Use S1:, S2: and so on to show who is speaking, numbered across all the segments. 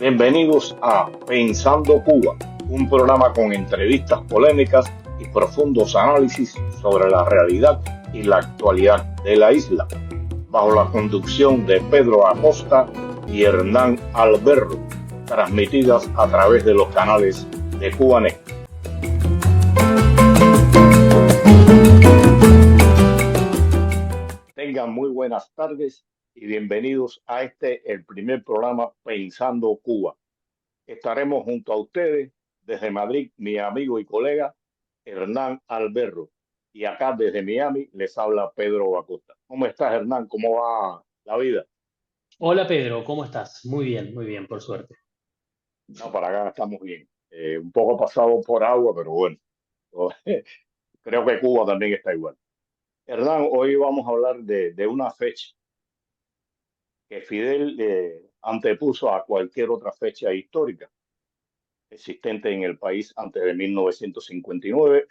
S1: Bienvenidos a Pensando Cuba, un programa con entrevistas polémicas y profundos análisis sobre la realidad y la actualidad de la isla, bajo la conducción de Pedro Acosta y Hernán Alberro, transmitidas a través de los canales de Cubanet. Tengan muy buenas tardes y bienvenidos a el primer programa Pensando Cuba. Estaremos junto a ustedes desde Madrid, mi amigo y colega Hernán Alberro. Y acá desde Miami les habla Pedro Acosta. ¿Cómo estás, Hernán? ¿Cómo va la vida?
S2: Hola Pedro, ¿cómo estás? Muy bien, por suerte.
S1: No, para acá estamos bien. Un poco pasado por agua, pero bueno, creo que Cuba también está igual. Hernán, hoy vamos a hablar de una fecha que Fidel antepuso a cualquier otra fecha histórica existente en el país antes de 1959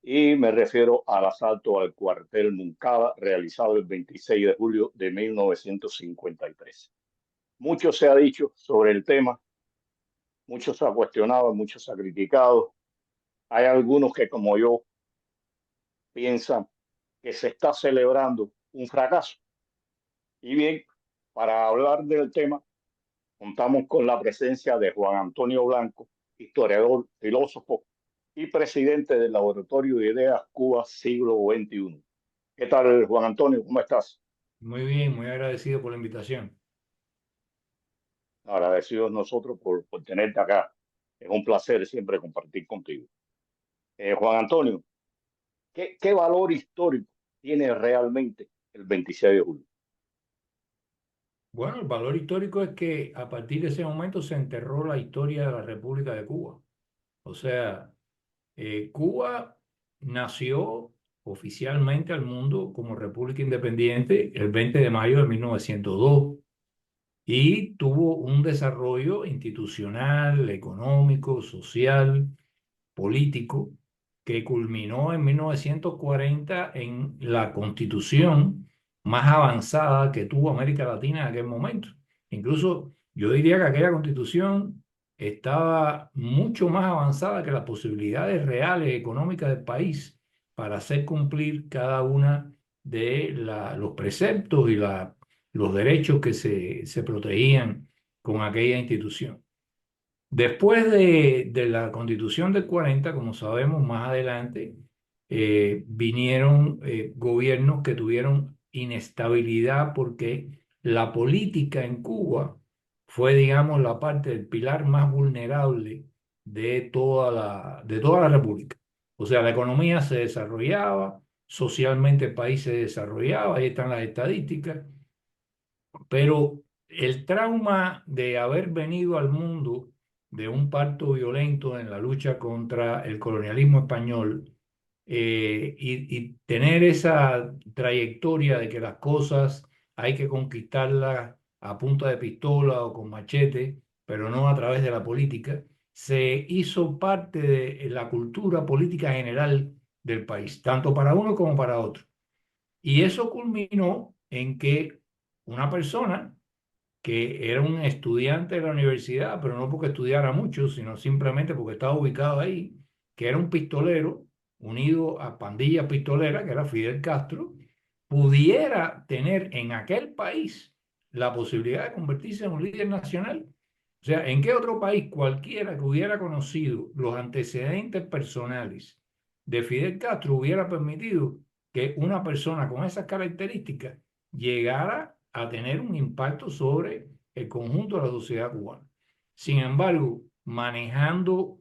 S1: y me refiero al asalto al cuartel Moncada realizado el 26 de julio de 1953. Mucho se ha dicho sobre el tema, mucho se ha cuestionado, mucho se ha criticado. Hay algunos que, como yo, piensan que se está celebrando un fracaso. Y bien, para hablar del tema, contamos con la presencia de Juan Antonio Blanco, historiador, filósofo y presidente del Laboratorio de Ideas Cuba Siglo XXI. ¿Qué tal, Juan Antonio? ¿Cómo estás?
S3: Muy bien, muy agradecido por la invitación.
S1: Agradecidos nosotros por tenerte acá. Es un placer siempre compartir contigo. Juan Antonio, ¿qué valor histórico tiene realmente el 26 de julio?
S3: Bueno, el valor histórico es que a partir de ese momento se enterró la historia de la República de Cuba. O sea, Cuba nació oficialmente al mundo como República Independiente el 20 de mayo de 1902 y tuvo un desarrollo institucional, económico, social, político, que culminó en 1940 en la constitución más avanzada que tuvo América Latina en aquel momento. Incluso yo diría que aquella constitución estaba mucho más avanzada que las posibilidades reales económicas del país para hacer cumplir cada una de los preceptos y los derechos que se protegían con aquella institución. Después de la Constitución del 40, como sabemos, más adelante vinieron gobiernos que tuvieron inestabilidad porque la política en Cuba fue, digamos, la parte del pilar más vulnerable de toda la República. O sea, la economía se desarrollaba, socialmente el país se desarrollaba, ahí están las estadísticas, pero el trauma de haber venido al mundo de un parto violento en la lucha contra el colonialismo español y tener esa trayectoria de que las cosas hay que conquistarlas a punta de pistola o con machete, pero no a través de la política, se hizo parte de la cultura política general del país, tanto para uno como para otro. Y eso culminó en que una persona que era un estudiante de la universidad, pero no porque estudiara mucho, sino simplemente porque estaba ubicado ahí, que era un pistolero unido a pandillas pistoleras, que era Fidel Castro, pudiera tener en aquel país la posibilidad de convertirse en un líder nacional. O sea, ¿en qué otro país cualquiera que hubiera conocido los antecedentes personales de Fidel Castro hubiera permitido que una persona con esas características llegara a tener un impacto sobre el conjunto de la sociedad cubana? Sin embargo, manejando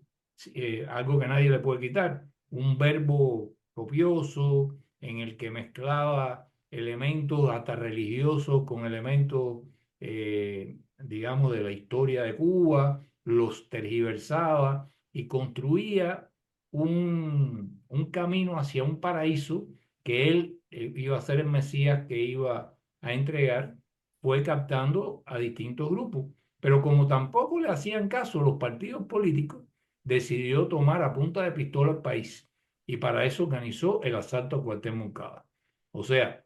S3: algo que nadie le puede quitar, un verbo copioso en el que mezclaba elementos hasta religiosos con elementos, digamos, de la historia de Cuba, los tergiversaba y construía un camino hacia un paraíso que él iba a ser el Mesías que iba a entregar, fue captando a distintos grupos. Pero como tampoco le hacían caso los partidos políticos, decidió tomar a punta de pistola el país y para eso organizó el asalto a Cuartel Moncada. O sea,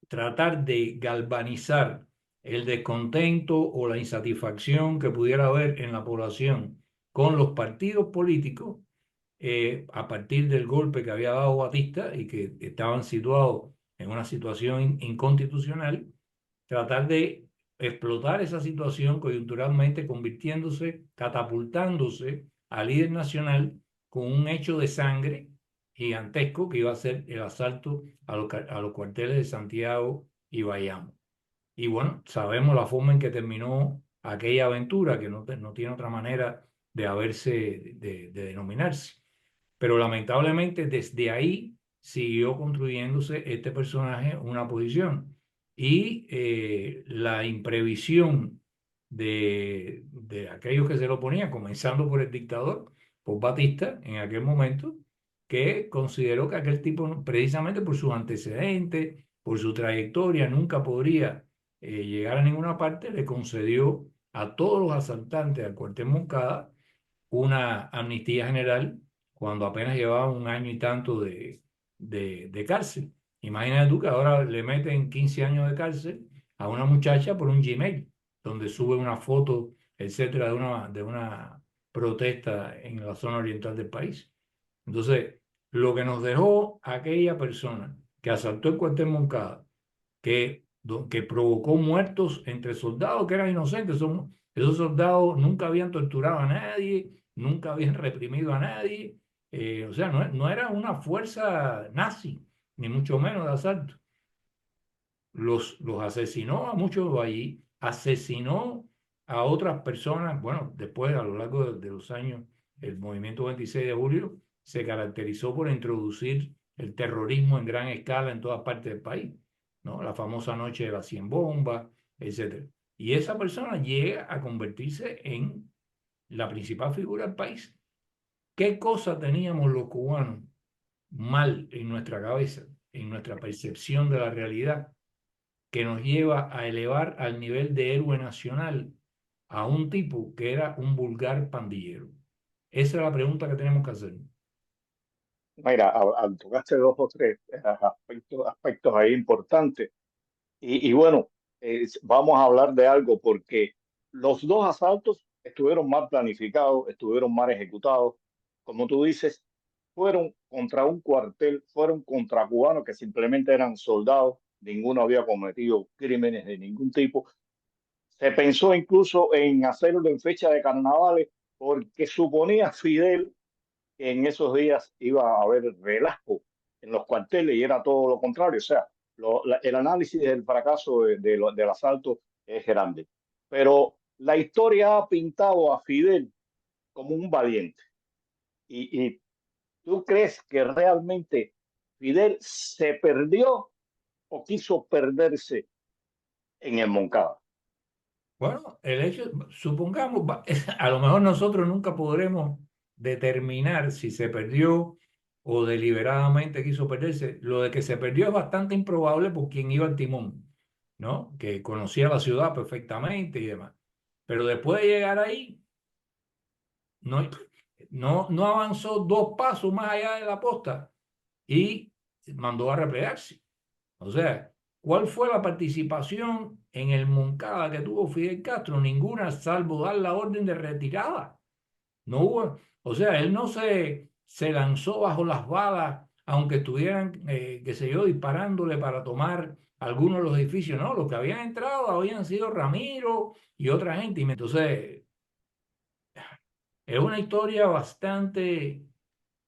S3: tratar de galvanizar el descontento o la insatisfacción que pudiera haber en la población con los partidos políticos a partir del golpe que había dado Batista y que estaban situados en una situación inconstitucional, tratar de explotar esa situación coyunturalmente, convirtiéndose, catapultándose a líder nacional con un hecho de sangre gigantesco que iba a ser el asalto a los cuarteles de Santiago y Bayamo. Y bueno, sabemos la forma en que terminó aquella aventura, que no tiene otra manera de haberse, de denominarse. Pero lamentablemente desde ahí siguió construyéndose este personaje una posición. Y la imprevisión de aquellos que se lo ponían, comenzando por el dictador, por Batista, en aquel momento, que consideró que aquel tipo, precisamente por sus antecedentes, por su trayectoria, nunca podría llegar a ninguna parte, le concedió a todos los asaltantes al cuartel Moncada una amnistía general cuando apenas llevaba un año y tanto de cárcel. Imagínate tú que ahora le meten 15 años de cárcel a una muchacha por un Gmail, donde sube una foto, etcétera, de una protesta en la zona oriental del país. Entonces, lo que nos dejó aquella persona que asaltó el cuartel Moncada, que provocó muertos entre soldados que eran inocentes. Esos soldados nunca habían torturado a nadie, nunca habían reprimido a nadie. O sea, no era una fuerza nazi, ni mucho menos de asalto. Los asesinó a muchos allí, asesinó a otras personas. Bueno, después, a lo largo de los años, el movimiento 26 de julio se caracterizó por introducir el terrorismo en gran escala en todas partes del país, ¿no? La famosa noche de las 100 bombas, etc. Y esa persona llega a convertirse en la principal figura del país. ¿Qué cosa teníamos los cubanos mal en nuestra cabeza, en nuestra percepción de la realidad, que nos lleva a elevar al nivel de héroe nacional a un tipo que era un vulgar pandillero? Esa es la pregunta que tenemos que hacer.
S1: Mira, tocaste dos o tres aspectos ahí importantes. Y bueno, vamos a hablar de algo porque los dos asaltos estuvieron mal planificados, estuvieron mal ejecutados. Como tú dices, fueron contra un cuartel, fueron contra cubanos que simplemente eran soldados, ninguno había cometido crímenes de ningún tipo. Se pensó incluso en hacerlo en fecha de carnavales porque suponía Fidel que en esos días iba a haber relajo en los cuarteles y era todo lo contrario. O sea, el análisis del fracaso del asalto es grande. Pero la historia ha pintado a Fidel como un valiente. Y tú crees que realmente Fidel se perdió o quiso perderse en el Moncada?
S3: Bueno, el hecho, supongamos, a lo mejor nosotros nunca podremos determinar si se perdió o deliberadamente quiso perderse. Lo de que se perdió es bastante improbable por quien iba al timón, ¿no? Que conocía la ciudad perfectamente y demás. Pero después de llegar ahí, no avanzó 2 pasos más allá de la posta y mandó a replegarse. O sea, ¿cuál fue la participación en el Moncada que tuvo Fidel Castro? Ninguna, salvo dar la orden de retirada. No hubo, o sea, él no se lanzó bajo las balas, aunque estuvieran, qué sé yo, disparándole para tomar algunos de los edificios. No, los que habían entrado habían sido Ramiro y otra gente. Y entonces, es una historia bastante,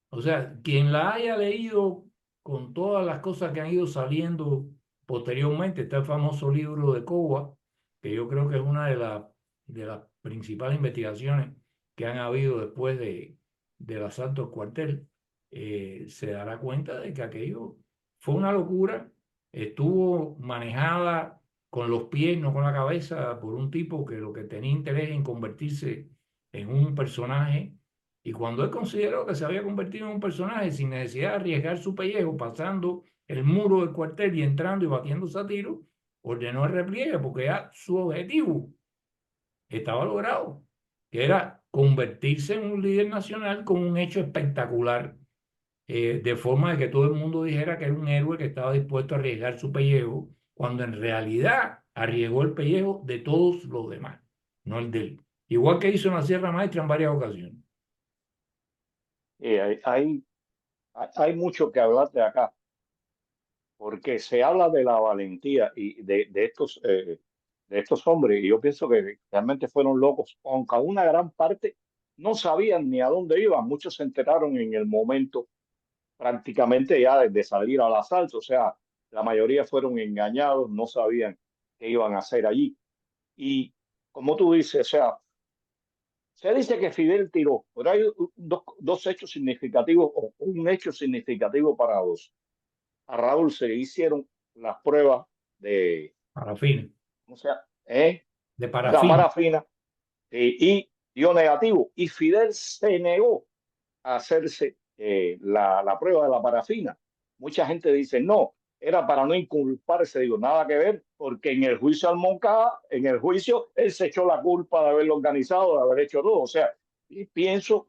S3: o sea, quien la haya leído con todas las cosas que han ido saliendo posteriormente, está el famoso libro de Coba, que yo creo que es una de las principales investigaciones que han habido después del asalto al cuartel, se dará cuenta de que aquello fue una locura, estuvo manejada con los pies, no con la cabeza, por un tipo que lo que tenía interés en convertirse en un personaje. Y cuando él consideró que se había convertido en un personaje sin necesidad de arriesgar su pellejo, pasando el muro del cuartel y entrando y batiéndose a tiro, ordenó el repliegue porque ya su objetivo estaba logrado, que era convertirse en un líder nacional con un hecho espectacular, de forma de que todo el mundo dijera que era un héroe que estaba dispuesto a arriesgar su pellejo, cuando en realidad arriesgó el pellejo de todos los demás, no el de él. Igual que hizo en la Sierra Maestra en varias ocasiones.
S1: Hay mucho que hablar de acá, porque se habla de la valentía y de estos hombres, y yo pienso que realmente fueron locos, aunque una gran parte no sabían ni a dónde iban. Muchos se enteraron en el momento prácticamente ya de salir al asalto, o sea, la mayoría fueron engañados, no sabían qué iban a hacer allí. Y como tú dices, o sea, se dice que Fidel tiró, pero hay dos hechos significativos, o un hecho significativo para dos. A Raúl se le hicieron las pruebas de,
S3: Parafina,
S1: ¿cómo se llama? ¿Eh?
S3: de
S1: La
S3: parafina.
S1: parafina, y dio negativo. Y Fidel se negó a hacerse la prueba de la parafina. Mucha gente dice, no, era para no inculparse. Digo, nada que ver, porque en el juicio al Moncada, en el juicio, él se echó la culpa de haberlo organizado, de haber hecho todo. O sea, y pienso,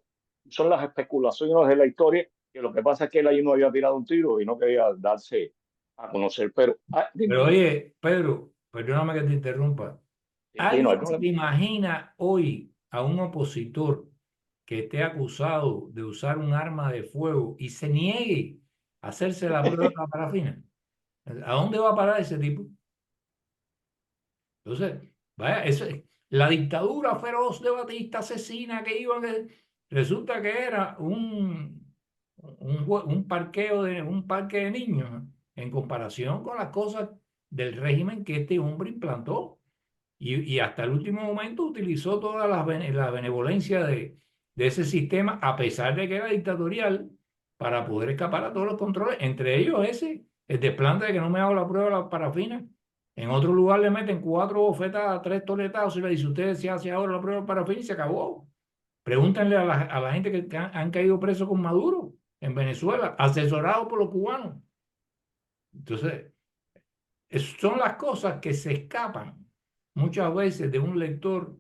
S1: son las especulaciones de la historia, que lo que pasa es que él ahí no había tirado un tiro y no quería darse a conocer. Pero,
S3: Pero oye, Pedro, perdóname que te interrumpa.
S1: sí, no hay
S3: ¿Alguien se
S1: problema.
S3: imagina hoy a un opositor que esté acusado de usar un arma de fuego y se niegue a hacerse la prueba de la parafina? ¿A dónde va a parar ese tipo? Entonces, vaya, la dictadura feroz de Batista asesina que iban, resulta que era un parque de niños, ¿no? En comparación con las cosas del régimen que este hombre implantó. Y hasta el último momento utilizó toda la benevolencia de ese sistema, a pesar de que era dictatorial, para poder escapar a todos los controles, entre ellos ese, el desplante de que no me hago la prueba de la parafina. En otro lugar le meten 4 bofetadas, 3 toletazos y le dice, usted se hace ahora la prueba de parafina y se acabó. Pregúntenle a la gente que han caído presos con Maduro en Venezuela, asesorados por los cubanos. Entonces, son las cosas que se escapan muchas veces de un lector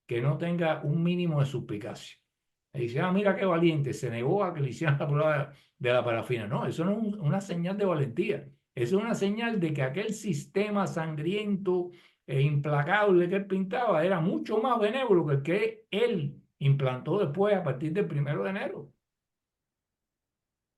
S3: que no tenga un mínimo de suspicacia. Y dice, ah, mira qué valiente, se negó a que le hicieran la prueba de la parafina. No, eso no es una señal de valentía. Eso es una señal de que aquel sistema sangriento e implacable que él pintaba era mucho más benévolo que el que él implantó después a partir del 1 de enero.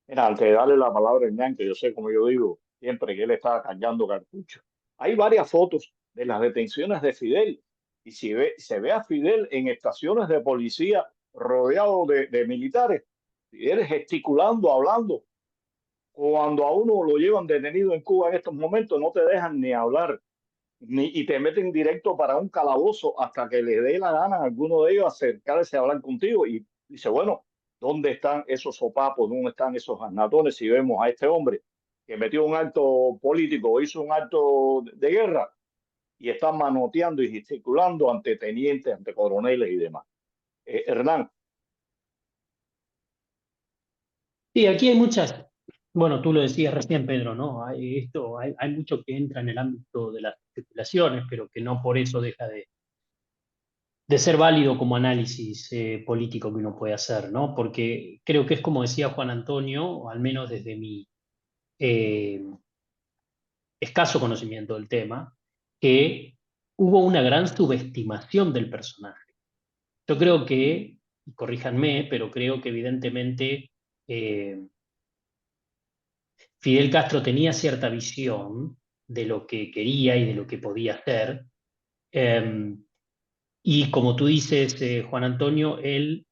S1: Mira, antes de darle la palabra a Hernán, que yo sé, como yo digo, siempre que él estaba cargando cartuchos, hay varias fotos de las detenciones de Fidel y si se ve a Fidel en estaciones de policía rodeado de militares, Fidel gesticulando, hablando. Cuando a uno lo llevan detenido en Cuba en estos momentos, no te dejan ni hablar y te meten directo para un calabozo hasta que les dé la gana a alguno de ellos acercarse a hablar contigo. Y dice, bueno, ¿dónde están esos sopapos? ¿Dónde están esos asnatones? Si vemos a este hombre que metió un acto político o hizo un acto de guerra y está manoteando y gesticulando ante tenientes, ante coroneles y demás. Hernán,
S2: Sí, aquí hay muchas, bueno, tú lo decías recién, Pedro, ¿no? Hay mucho que entra en el ámbito de las especulaciones, pero que no por eso deja de ser válido como análisis político que uno puede hacer, ¿no? Porque creo que es como decía Juan Antonio, o al menos desde mi eh, escaso conocimiento del tema, que hubo una gran subestimación del personaje. Yo creo que, y corríjanme, pero creo que evidentemente Fidel Castro tenía cierta visión de lo que quería y de lo que podía hacer. Eh, y como tú dices, Juan Antonio, él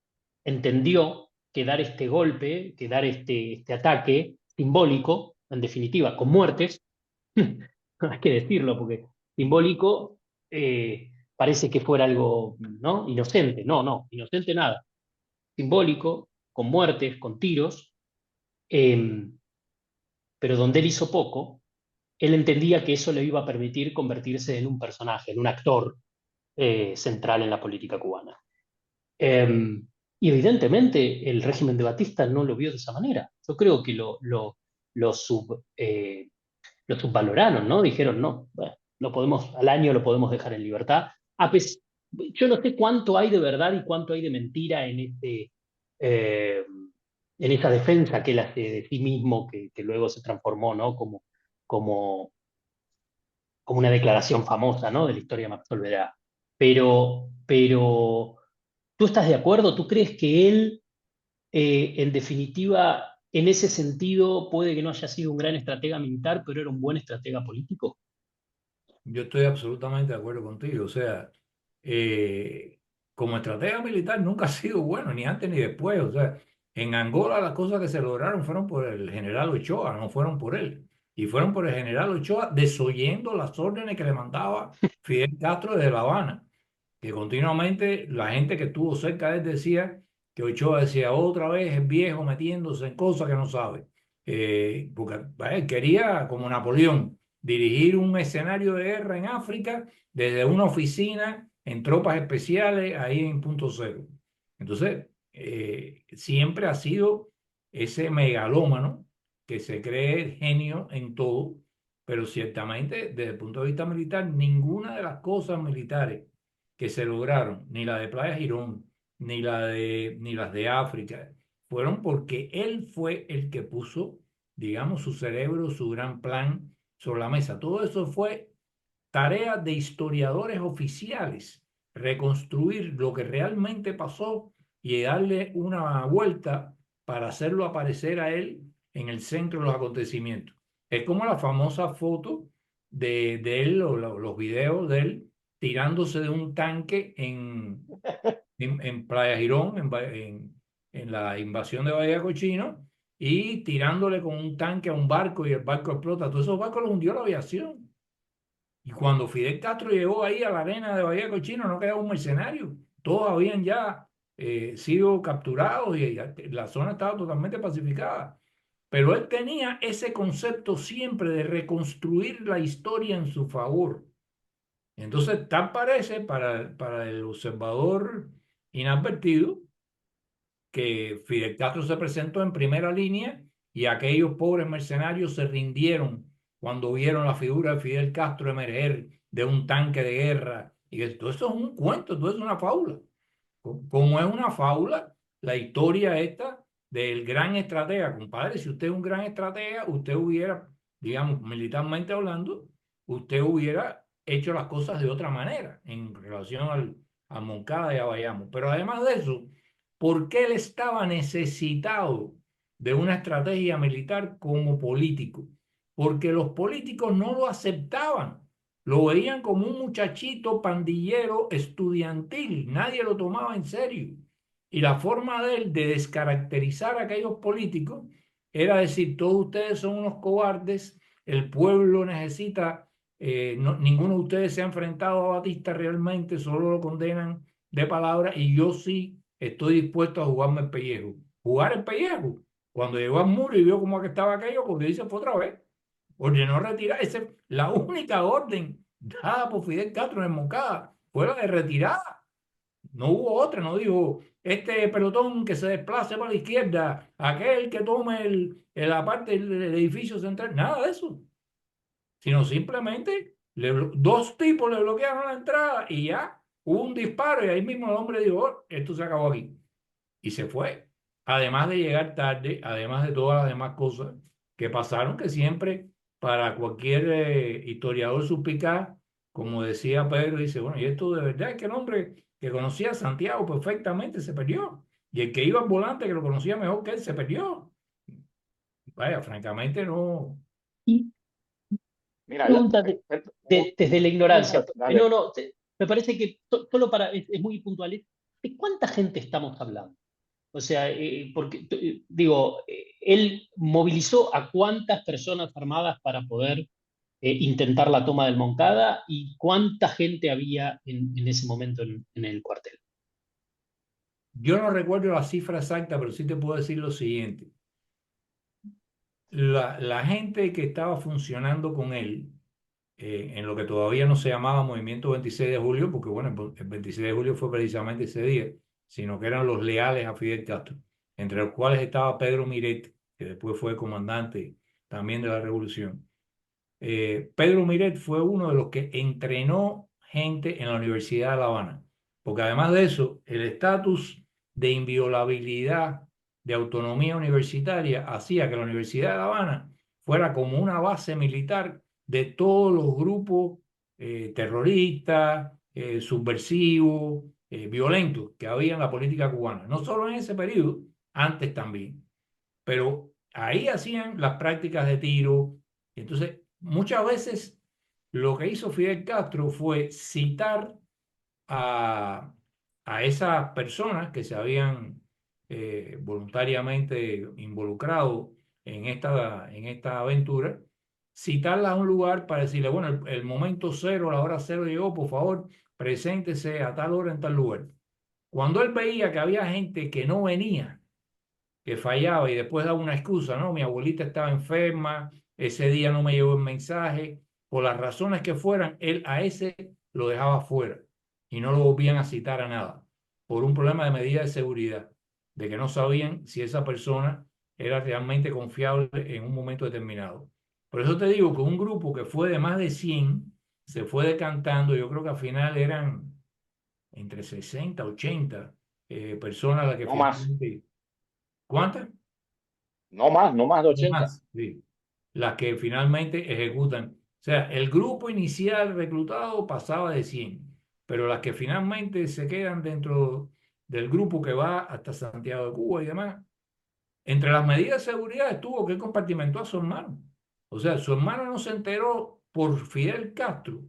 S2: entendió que dar este golpe, que dar este ataque simbólico, en definitiva, con muertes, hay que decirlo, porque simbólico parece que fuera algo, ¿no? Inocente. No, no, inocente nada. Simbólico, con muertes, con tiros, eh, pero donde él hizo poco, él entendía que eso le iba a permitir convertirse en un personaje, en un actor central en la política cubana. Y evidentemente el régimen de Batista no lo vio de esa manera. Yo creo que lo subvaloraron, ¿no? Dijeron, no, bueno, al año lo podemos dejar en libertad. Yo no sé cuánto hay de verdad y cuánto hay de mentira eh, en esa defensa que él hace de sí mismo, que luego se transformó, ¿no? Como como una declaración famosa, ¿no? De la historia me absolverá. Pero, ¿tú estás de acuerdo? ¿Tú crees que él, en definitiva, en ese sentido, puede que no haya sido un gran estratega militar, pero era un buen estratega político?
S3: Yo estoy absolutamente de acuerdo contigo. O sea, eh, como estratega militar nunca ha sido bueno, ni antes ni después. O sea, en Angola las cosas que se lograron fueron por el general Ochoa, no fueron por él. Y fueron por el general Ochoa desoyendo las órdenes que le mandaba Fidel Castro desde La Habana, que continuamente la gente que estuvo cerca de él decía que Ochoa decía otra vez es viejo metiéndose en cosas que no sabe. Porque él quería, como Napoleón, dirigir un escenario de guerra en África desde una oficina en tropas especiales ahí en Punto Cero. Entonces, siempre ha sido ese megalómano que se cree genio en todo, pero ciertamente desde el punto de vista militar, ninguna de las cosas militares que se lograron, ni la de Playa Girón, ni las de África, fueron porque él fue el que puso, digamos, su cerebro, su gran plan sobre la mesa. Todo eso fue tarea de historiadores oficiales, reconstruir lo que realmente pasó y darle una vuelta para hacerlo aparecer a él en el centro de los acontecimientos. Es como la famosa foto de él, o los videos de él tirándose de un tanque en Playa Girón, en la invasión de Bahía Cochino, y tirándole con un tanque a un barco y el barco explota. Todos esos barcos los hundió la aviación. Y cuando Fidel Castro llegó ahí a la arena de Bahía Cochino, no quedaba un mercenario. Todos habían ya sido capturados y la zona estaba totalmente pacificada. Pero él tenía ese concepto siempre de reconstruir la historia en su favor. Entonces, tal parece para el observador inadvertido que Fidel Castro se presentó en primera línea y aquellos pobres mercenarios se rindieron cuando vieron la figura de Fidel Castro emerger de un tanque de guerra. Y que todo eso es un cuento, todo eso es una fábula. Como es una fábula la historia esta del gran estratega, compadre. Si usted es un gran estratega, usted hubiera, digamos, militarmente hablando, usted hubiera hecho las cosas de otra manera en relación a Moncada y a Bayamo. Pero además de eso, ¿por qué él estaba necesitado de una estrategia militar como político? Porque los políticos no lo aceptaban. Lo veían como un muchachito pandillero estudiantil, nadie lo tomaba en serio. Y la forma de él de descaracterizar a aquellos políticos era decir, todos ustedes son unos cobardes, el pueblo necesita, ninguno de ustedes se ha enfrentado a Batista realmente, solo lo condenan de palabra y yo sí estoy dispuesto a jugarme el pellejo. Jugar el pellejo. Cuando llegó al muro y vio cómo que estaba aquello, porque dice fue otra vez. Ordenó retirar. La única orden dada por Fidel Castro en Moncada fue la de retirada. No hubo otra, no dijo este pelotón que se desplace para la izquierda, aquel que tome la parte del edificio central, nada de eso. Sino simplemente dos tipos le bloquearon la entrada y ya hubo un disparo y ahí mismo el hombre dijo, "Oh, esto se acabó aquí". Y se fue. Además de llegar tarde, además de todas las demás cosas que pasaron, que siempre para cualquier historiador suspicaz, como decía Pedro, dice, bueno, y esto de verdad es que el hombre que conocía a Santiago perfectamente se perdió. Y el que iba al volante, que lo conocía mejor que él, se perdió. Vaya, francamente no.
S2: Y
S1: Mira,
S2: pregunta desde la ignorancia.
S1: dale.
S2: Me parece que solo es muy puntual. ¿De cuánta gente estamos hablando? O sea, porque digo, él movilizó a cuántas personas armadas para poder intentar la toma del Moncada y cuánta gente había en ese momento en el cuartel.
S3: Yo no recuerdo la cifra exacta, pero sí te puedo decir lo siguiente. La gente que estaba funcionando con él, en lo que todavía no se llamaba Movimiento 26 de Julio, porque bueno, el 26 de julio fue precisamente ese día, sino que eran los leales a Fidel Castro, entre los cuales estaba Pedro Miret, que después fue comandante también de la revolución. Pedro Miret fue uno de los que entrenó gente en la Universidad de La Habana, porque además de eso, el estatus de inviolabilidad, de autonomía universitaria, hacía que la Universidad de La Habana fuera como una base militar de todos los grupos terroristas, subversivos, violentos que había en la política cubana. No solo en ese periodo, antes también. Pero ahí hacían las prácticas de tiro. Entonces, muchas veces lo que hizo Fidel Castro fue citar a, a esas personas que se habían voluntariamente involucrado en esta aventura, citarlas a un lugar para decirle, bueno, el momento cero, la hora cero llegó, por favor, preséntese a tal hora en tal lugar. Cuando él veía que había gente que no venía, que fallaba y después daba una excusa, no, mi abuelita estaba enferma, ese día no me llegó el mensaje, por las razones que fueran, él a ese lo dejaba fuera y no lo volvían a citar a nada, por un problema de medida de seguridad, de que no sabían si esa persona era realmente confiable en un momento determinado. Por eso te digo que un grupo que fue de más de 100 se fue decantando, yo creo que al final eran entre 60 80 personas las que
S1: No más,
S3: finalmente... ¿Cuántas?
S1: no más de
S3: No
S1: 80.
S3: más, sí. Las que finalmente ejecutan. O sea, el grupo inicial reclutado pasaba de 100, pero las que finalmente se quedan dentro del grupo que va hasta Santiago de Cuba y demás, entre las medidas de seguridad estuvo que él compartimentó a su hermano. O sea, su hermano no se enteró por Fidel Castro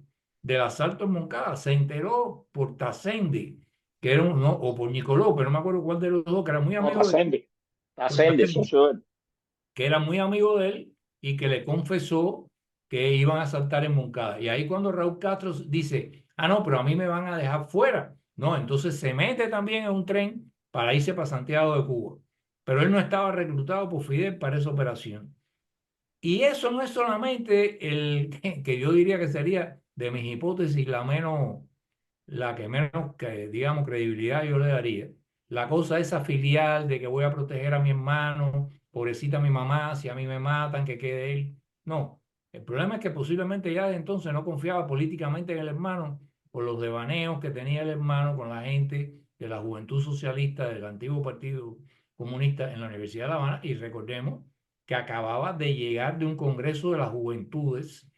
S3: del asalto en Moncada, se enteró por Tassendi, que era un, no, o por Nicoló, pero no me acuerdo cuál de los dos, que era muy
S1: No,
S3: amigo de él, por
S1: trascende,
S3: Tassendi,
S1: socio de él.
S3: que era muy amigo de él y que le confesó que iban a saltar en Moncada. Y ahí cuando Raúl Castro dice, ah, no, pero a mí me van a dejar fuera. No, entonces se mete también en un tren para irse para Santiago de Cuba. Pero él no estaba reclutado por Fidel para esa operación. Y eso no es solamente el que yo diría que sería de mis hipótesis la que menos, que, digamos, credibilidad yo le daría. La cosa esa filial de que voy a proteger a mi hermano, pobrecita mi mamá, si a mí me matan, que quede él. No, el problema es que posiblemente ya de entonces no confiaba políticamente en el hermano por los devaneos que tenía el hermano con la gente de la Juventud Socialista del antiguo Partido Comunista en la Universidad de La Habana. Y recordemos que acababa de llegar de un Congreso de las Juventudes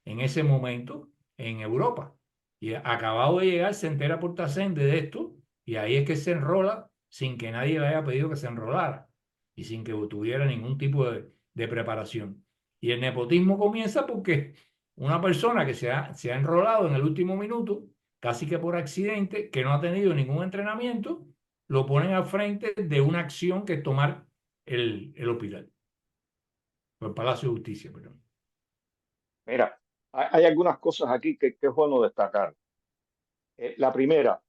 S3: en ese momento en Europa. Y acabado de llegar, se entera por Tascente de esto, y ahí es que se enrola sin que nadie le haya pedido que se enrolara y sin que tuviera ningún tipo de preparación. Y el nepotismo comienza porque una persona que se ha enrolado en el último minuto, casi que por accidente, que no ha tenido ningún entrenamiento, lo ponen al frente de una acción que es tomar el hospital, el Palacio de Justicia, perdón.
S1: Mira, hay algunas cosas aquí que es bueno destacar. La primera,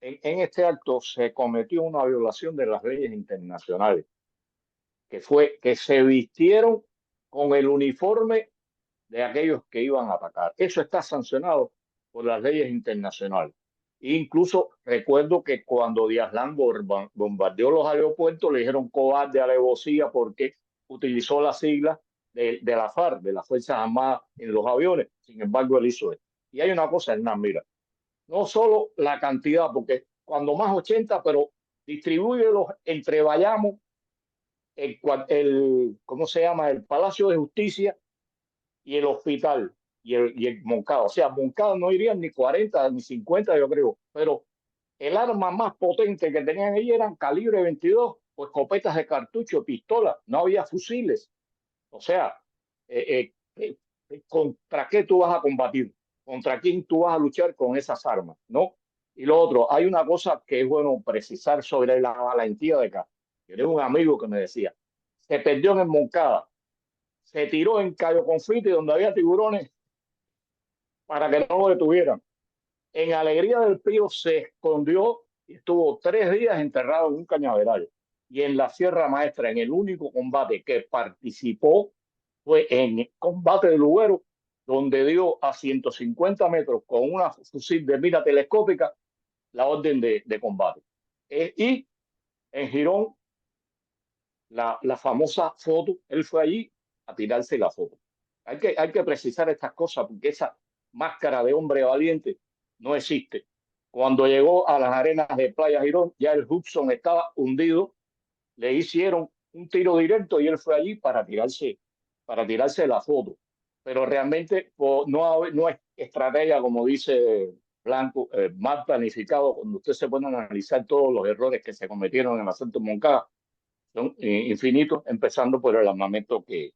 S1: en este acto se cometió una violación de las leyes internacionales, que fue que se vistieron con el uniforme de aquellos que iban a atacar. Eso está sancionado por las leyes internacionales. Incluso recuerdo que cuando Díaz-Lan bombardeó los aeropuertos, le dijeron cobarde, alevosía, porque utilizó las siglas de la FARC, de las Fuerzas Armadas, en los aviones. Sin embargo, él hizo esto. Y hay una cosa, Hernán, mira, no solo la cantidad, porque cuando más 80, pero distribúyelos entre Bayamo, ¿cómo se llama? El Palacio de Justicia y el hospital y el Moncada. O sea, Moncada no irían ni 40 ni 50, yo creo, pero el arma más potente que tenían ellos eran calibre 22, o escopetas de cartucho, pistolas, no había fusiles. O sea, ¿contra qué tú vas a combatir? ¿Contra quién tú vas a luchar con esas armas? ¿No? Y lo otro, hay una cosa que es bueno precisar sobre la valentía de acá. Yo tengo un amigo que me decía, se perdió en el Moncada, se tiró en Cayo Confite donde había tiburones para que no lo detuvieran. En Alegría del Pío se escondió y estuvo 3 días enterrado en un cañaveral. Y en la Sierra Maestra, en el único combate que participó, fue en el combate de Lugero, donde dio a 150 metros con una fusil de mira telescópica la orden de combate. Y en Girón, la famosa foto, él fue allí a tirarse la foto. Hay que precisar estas cosas porque esa máscara de hombre valiente no existe. Cuando llegó a las arenas de Playa Girón, ya el Hudson estaba hundido, le hicieron un tiro directo y él fue allí para tirarse la foto. pero realmente no es estrategia, como dice Blanco, mal planificado. Cuando usted se pone a analizar todos los errores que se cometieron en el asalto de Moncada, son infinitos, empezando por el armamento que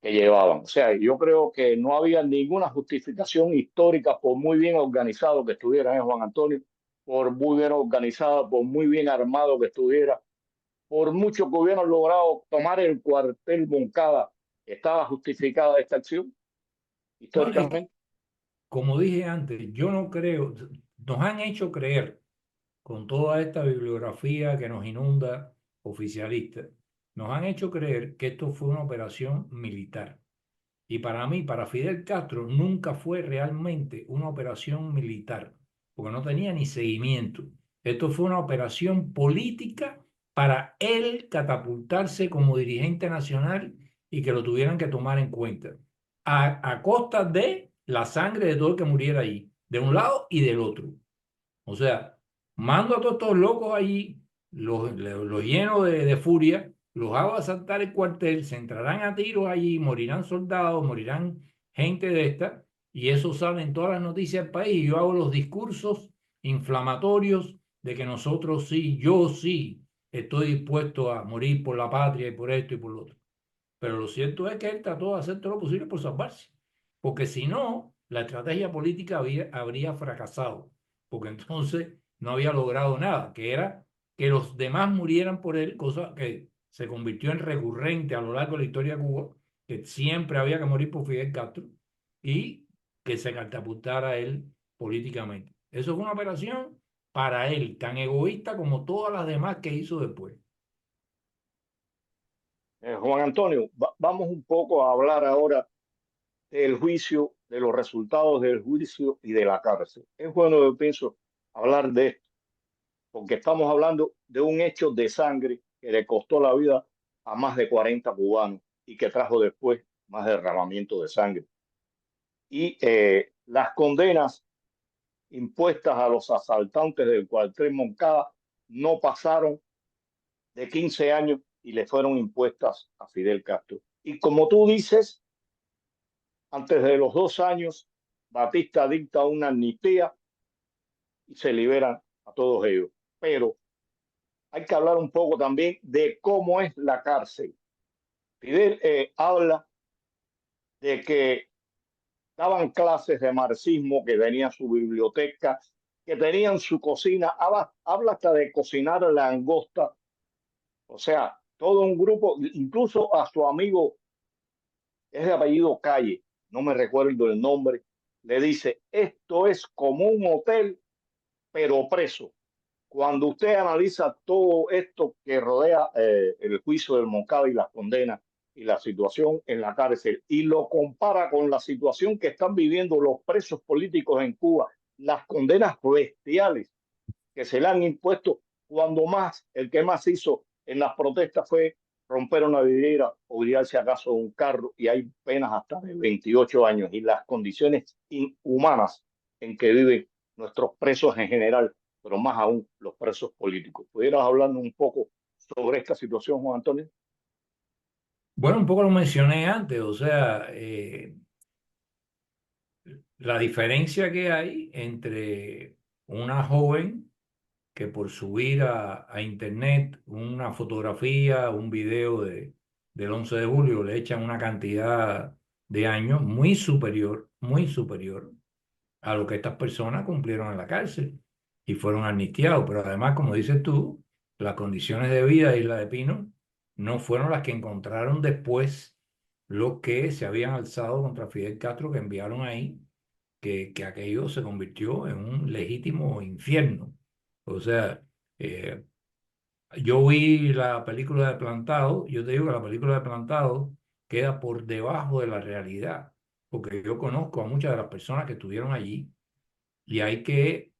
S1: llevaban. O sea, yo creo que no había ninguna justificación histórica, por muy bien organizado que estuviera Juan Antonio, por muy bien organizado, por muy bien armado que estuviera, por mucho que hubieran logrado tomar el cuartel Moncada, ¿estaba justificada esta acción
S3: No, es
S1: históricamente?
S3: como dije antes, yo no creo, nos han hecho creer con toda esta bibliografía que nos inunda oficialista, nos han hecho creer que esto fue una operación militar. Y para mí, para Fidel Castro, nunca fue realmente una operación militar, porque no tenía ni seguimiento. Esto fue una operación política para él catapultarse como dirigente nacional y que lo tuvieran que tomar en cuenta, a costa de la sangre de todo el que muriera allí, de un lado y del otro. O sea, mando a todos estos locos allí, los lleno de furia, los hago asaltar el cuartel, se entrarán a tiros allí, morirán soldados, morirán gente de esta, y eso sale en todas las noticias del país. Y yo hago los discursos inflamatorios de que nosotros sí, yo sí, estoy dispuesto a morir por la patria y por esto y por lo otro. Pero lo cierto es que él trató de hacer todo lo posible por salvarse, porque si no, la estrategia política habría fracasado, porque entonces no había logrado nada, que era que los demás murieran por él, cosa que se convirtió en recurrente a lo largo de la historia de Cuba, que siempre había que morir por Fidel Castro y que se catapultara él políticamente. Eso fue una operación para él, tan egoísta como todas las demás que hizo después.
S1: Juan Antonio, vamos un poco a hablar ahora del juicio, de los resultados del juicio y de la cárcel. Es bueno, yo pienso, hablar de esto, porque estamos hablando de un hecho de sangre que le costó la vida a más de 40 cubanos y que trajo después más derramamiento de sangre. Y las condenas impuestas a los asaltantes del cuartel Moncada no pasaron de 15 años y le fueron impuestas a Fidel Castro. Y como tú dices, antes de los 2 años, Batista dicta una amnistía y se liberan a todos ellos. Pero hay que hablar un poco también de cómo es la cárcel. Fidel habla de que daban clases de marxismo, que tenían su biblioteca, que tenían su cocina, habla hasta de cocinar langosta, o sea, todo un grupo, incluso a su amigo, es de apellido Calle, no me recuerdo el nombre, le dice, esto es como un hotel, pero preso. Cuando usted analiza todo esto que rodea el juicio del Moncada y las condenas y la situación en la cárcel y lo compara con la situación que están viviendo los presos políticos en Cuba, las condenas bestiales que se le han impuesto, cuando más, el que más hizo en las protestas fue romper una vidriera o guiarse acaso un carro, y hay penas hasta de 28 años, y las condiciones inhumanas en que viven nuestros presos en general, pero más aún los presos políticos. ¿Pudieras hablarnos un poco sobre esta situación, Juan Antonio?
S3: Bueno, un poco lo mencioné antes, o sea, la diferencia que hay entre una joven que por subir a internet una fotografía, un video del 11 de julio le echan una cantidad de años muy superior a lo que estas personas cumplieron en la cárcel y fueron amnistiados. Pero además, como dices tú, las condiciones de vida de Isla de Pino no fueron las que encontraron después los que se habían alzado contra Fidel Castro, que enviaron ahí, que aquello se convirtió en un legítimo infierno. O sea, eh, yo vi la película de Plantado, yo te digo que la película de Plantado queda por debajo de la realidad, porque yo conozco a muchas de las personas que estuvieron allí y hay que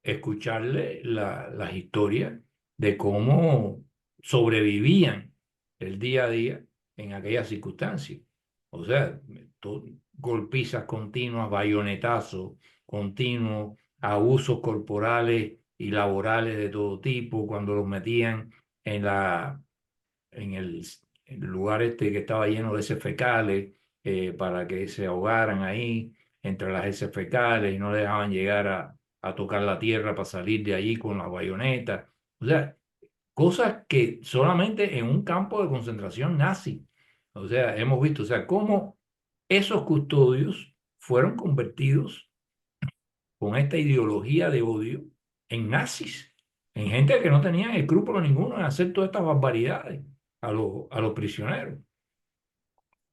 S3: escucharle las historias de cómo sobrevivían el día a día en aquellas circunstancias. O sea, golpizas continuas, bayonetazos continuos, abusos corporales y laborales de todo tipo, cuando los metían en en el lugar este que estaba lleno de heces fecales, para que se ahogaran ahí entre las heces fecales y no le dejaban llegar a tocar la tierra para salir de allí con la bayoneta. O sea, cosas que solamente en un campo de concentración nazi. O sea, hemos visto, o sea, cómo esos custodios fueron convertidos con esta ideología de odio en nazis, en gente que no tenía escrúpulo ninguno en hacer todas estas barbaridades a los prisioneros.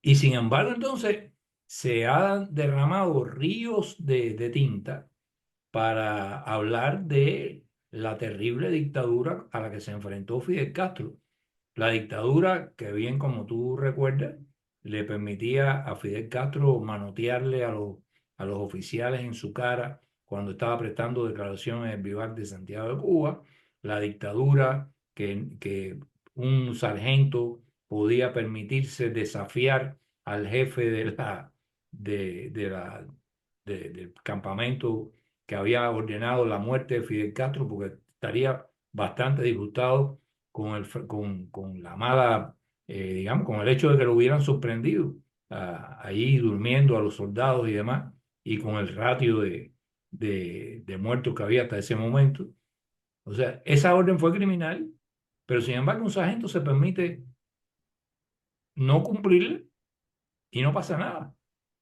S3: Y sin embargo, entonces, se han derramado ríos de tinta para hablar de la terrible dictadura a la que se enfrentó Fidel Castro. La dictadura que, bien como tú recuerdas, le permitía a Fidel Castro manotearle a los oficiales en su cara cuando estaba prestando declaraciones en el Vivac de Santiago de Cuba. La dictadura que un sargento podía permitirse desafiar al jefe del campamento que había ordenado la muerte de Fidel Castro porque estaría bastante disgustado con la mala, digamos, con el hecho de que lo hubieran sorprendido allí durmiendo a los soldados y demás, y con el ratio de muertos que había hasta ese momento. O sea, esa orden fue criminal, pero sin embargo un sargento se permite no cumplirla y no pasa nada.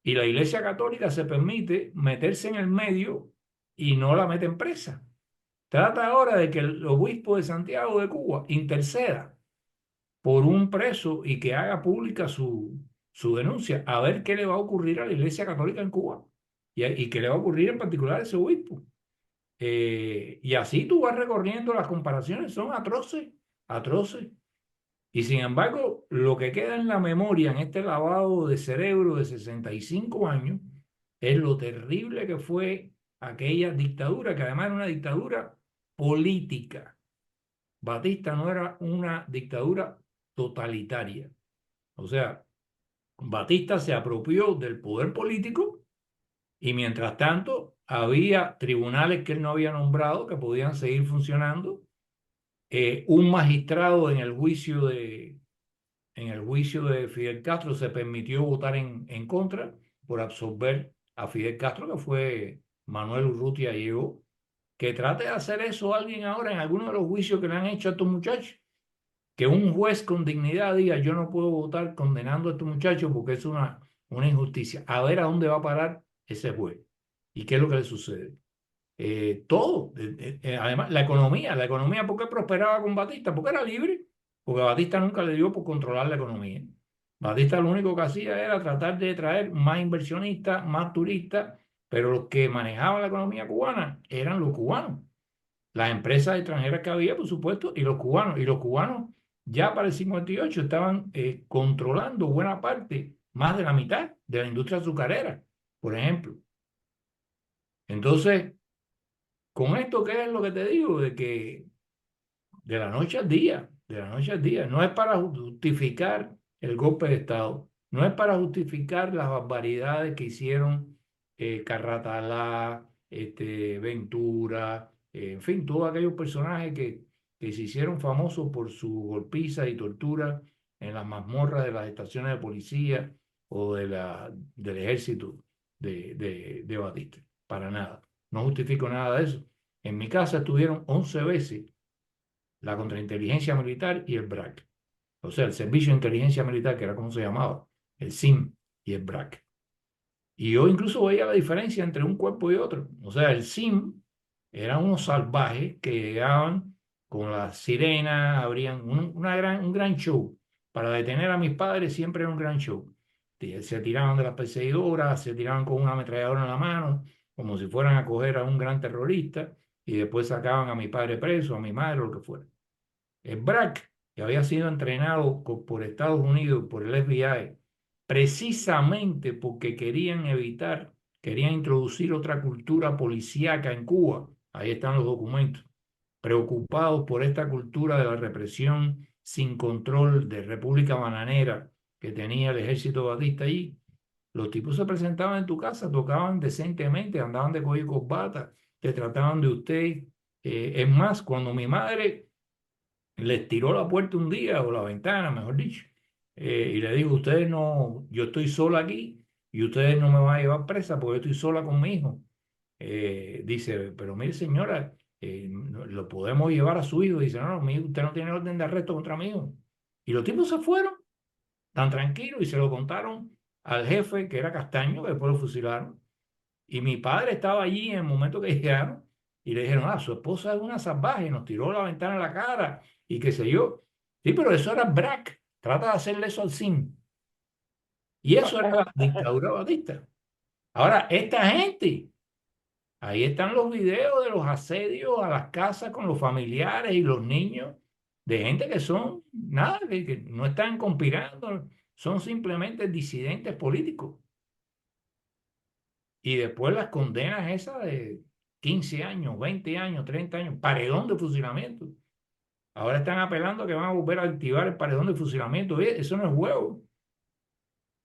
S3: Y la Iglesia Católica se permite meterse en el medio y no la mete en presa. Trata ahora de que el obispo de Santiago de Cuba interceda por un preso y que haga pública su denuncia, a ver qué le va a ocurrir a la Iglesia Católica en Cuba y qué le va a ocurrir en particular a ese obispo. Y así tú vas recorriendo las comparaciones, son atroces, atroces. Y sin embargo, lo que queda en la memoria en este lavado de cerebro de 65 años es lo terrible que fue aquella dictadura, que además era una dictadura política. Batista no era una dictadura totalitaria. O sea, Batista se apropió del poder político y mientras tanto había tribunales que él no había nombrado que podían seguir funcionando. Un magistrado en el juicio de Fidel Castro se permitió votar en contra por absolver a Fidel Castro, que fue Manuel Urrutia Lleó. Que trate de hacer eso alguien ahora en alguno de los juicios que le han hecho a estos muchachos. Que un juez con dignidad diga, yo no puedo votar condenando a estos muchachos porque es una injusticia. A ver a dónde va a parar ese juez y qué es lo que le sucede. Todo, además la economía, ¿por qué prosperaba con Batista? Porque era libre, porque Batista nunca le dio por controlar la economía. Batista lo único que hacía era tratar de traer más inversionistas, más turistas, pero los que manejaban la economía cubana eran los cubanos, las empresas extranjeras que había, por supuesto, y los cubanos. Y los cubanos ya para el 58 estaban controlando buena parte, más de la mitad de la industria azucarera, por ejemplo. Entonces, con esto, ¿qué es lo que te digo? De que de la noche al día, de la noche al día, no es para justificar el golpe de Estado, no es para justificar las barbaridades que hicieron Carratalá, Ventura, en fin, todos aquellos personajes que se hicieron famosos por su golpiza y tortura en las mazmorras de las estaciones de policía o del ejército de Batista. Para nada. No justifico nada de eso. En mi casa estuvieron 11 veces la contrainteligencia militar y el BRAC. O sea, el Servicio de Inteligencia Militar, que era como se llamaba, el SIM y el BRAC. Y yo incluso veía la diferencia entre un cuerpo y otro. O sea, el SIM eran unos salvajes que llegaban con las sirenas, abrían un gran show. Para detener a mis padres siempre era un gran show. Se tiraban de las perseguidoras, se tiraban con una ametralladora en la mano, como si fueran a coger a un gran terrorista, y después sacaban a mi padre preso, a mi madre, lo que fuera. El BRAC, que había sido entrenado por Estados Unidos, por el FBI, precisamente porque querían introducir otra cultura policíaca en Cuba. Ahí están los documentos. Preocupados por esta cultura de la represión sin control de República Bananera que tenía el ejército batista allí. Los tipos se presentaban en tu casa, tocaban decentemente, andaban de cuello y corbata, te trataban de usted. Es más, cuando mi madre les tiró la puerta un día, o la ventana, mejor dicho, y le digo, ustedes no, yo estoy sola aquí y ustedes no me van a llevar presa porque yo estoy sola con mi hijo. Dice, pero mire señora, lo podemos llevar a su hijo. Dice, no, no, mi hijo, usted no tiene orden de arresto contra mi hijo. Y los tipos se fueron tan tranquilos y se lo contaron al jefe, que era Castaño, que después lo fusilaron. Y mi padre estaba allí en el momento que llegaron y le dijeron, su esposa es una salvaje, nos tiró la ventana en la cara y qué sé yo. Sí, pero eso era Brac. Trata de hacerle eso al CIN. Y eso era la dictadura batista. Ahora, esta gente, ahí están los videos de los asedios a las casas con los familiares y los niños, de gente que son, nada, que no están conspirando, son simplemente disidentes políticos. Y después las condenas esas de 15 años, 20 años, 30 años, paredón de fusilamiento. Ahora están apelando a que van a volver a activar el paredón de fusilamiento. Oye, eso no es huevo.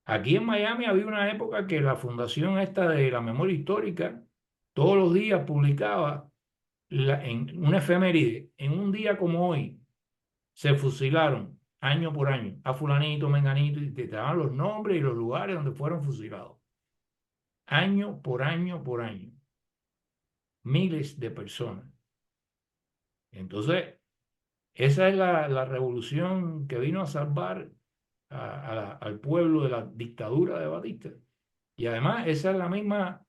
S3: Aquí en Miami había una época que la fundación esta de la memoria histórica todos los días publicaba en una efeméride, en un día como hoy, se fusilaron año por año a fulanito, menganito, y te daban los nombres y los lugares donde fueron fusilados. Año por año por año. Miles de personas. Entonces, esa es la revolución que vino a salvar al pueblo de la dictadura de Batista. Y además, esa es la misma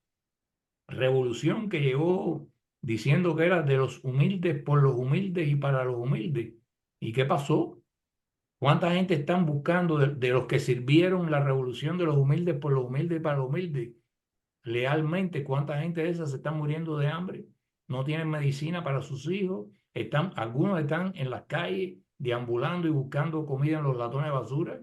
S3: revolución que llegó diciendo que era de los humildes por los humildes y para los humildes. ¿Y qué pasó? ¿Cuánta gente están buscando de los que sirvieron la revolución de los humildes por los humildes y para los humildes? Lealmente, ¿cuánta gente de esas se están muriendo de hambre? No tienen medicina para sus hijos. Algunos están en las calles deambulando y buscando comida en los latones de basura.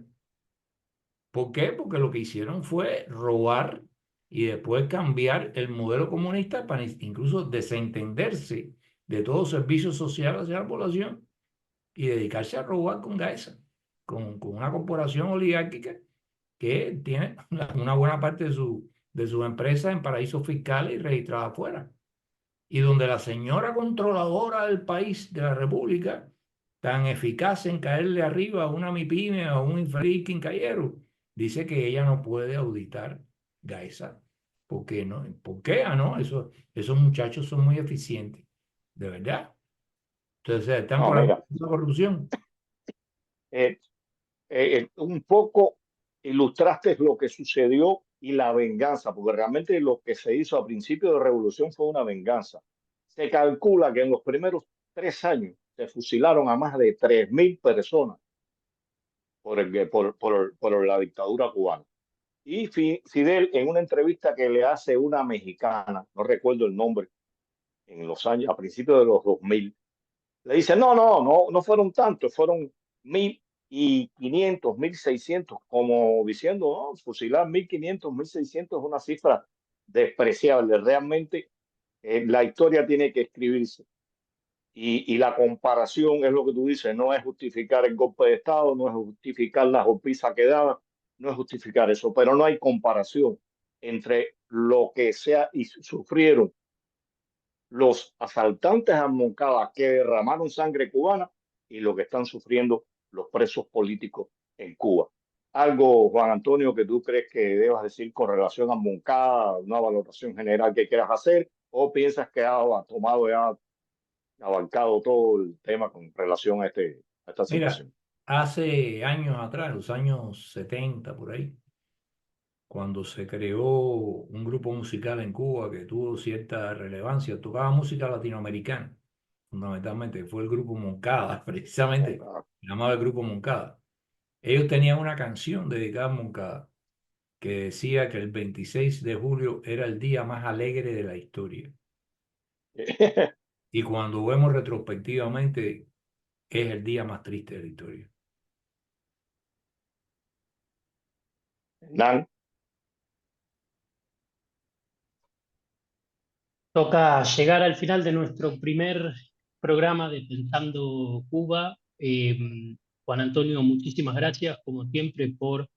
S3: ¿Por qué? Porque lo que hicieron fue robar y después cambiar el modelo comunista para incluso desentenderse de todo servicio social hacia la población y dedicarse a robar con Gaesa, con una corporación oligárquica que tiene una buena parte de sus empresas en paraísos fiscales y registradas afuera. Y donde la señora controladora del país, de la República, tan eficaz en caerle arriba a una MIPYME o a un infeliz quincallero, dice que ella no puede auditar Gaesa. ¿Por qué no? ¿Por qué? No, esos muchachos son muy eficientes. ¿De verdad? Entonces, están
S1: No,
S3: por la
S1: mira,
S3: corrupción.
S1: eh, un poco ilustraste lo que sucedió y la venganza, porque realmente lo que se hizo a principio de revolución fue una venganza. Se calcula que en los primeros 3 años se fusilaron a más de 3.000 personas por la dictadura cubana. Y Fidel, en una entrevista que le hace una mexicana, no recuerdo el nombre, en los años, a principios de los 2000, le dice, no fueron tantos, fueron 1.500, 1.600, como diciendo, no, fusilar 1.500, 1.600 es una cifra despreciable. Realmente la historia tiene que escribirse. Y la comparación es lo que tú dices, no es justificar el golpe de Estado, no es justificar la golpiza que daban, no es justificar eso, pero no hay comparación entre lo que sea y sufrieron los asaltantes a Moncada que derramaron sangre cubana y lo que están sufriendo los presos políticos en Cuba. Algo, Juan Antonio, que tú crees que debas decir con relación a Moncada, una valoración general que quieras hacer, o piensas que ha tomado ya abarcado todo el tema con relación a esta
S3: Mira,
S1: situación.
S3: hace años atrás, los años 70 por ahí, cuando se creó un grupo musical en Cuba que tuvo cierta relevancia, tocaba música latinoamericana, fundamentalmente, fue el grupo Moncada, precisamente, llamado el grupo Moncada. Ellos tenían una canción dedicada a Moncada que decía que el 26 de julio era el día más alegre de la historia. Y cuando vemos retrospectivamente, es el día más triste de la historia.
S1: Hernán,
S2: Toca llegar al final de nuestro primer programa de Pensando Cuba. Juan Antonio, muchísimas gracias, como siempre, por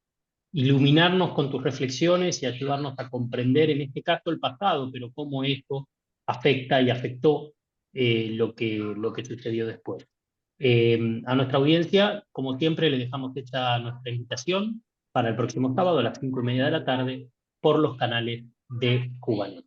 S2: iluminarnos con tus reflexiones y ayudarnos a comprender, en este caso, el pasado, pero cómo esto afecta y afectó lo que sucedió después. A nuestra audiencia, como siempre, le dejamos hecha nuestra invitación para el próximo sábado a las 5:30 de la tarde por los canales de Cubanet.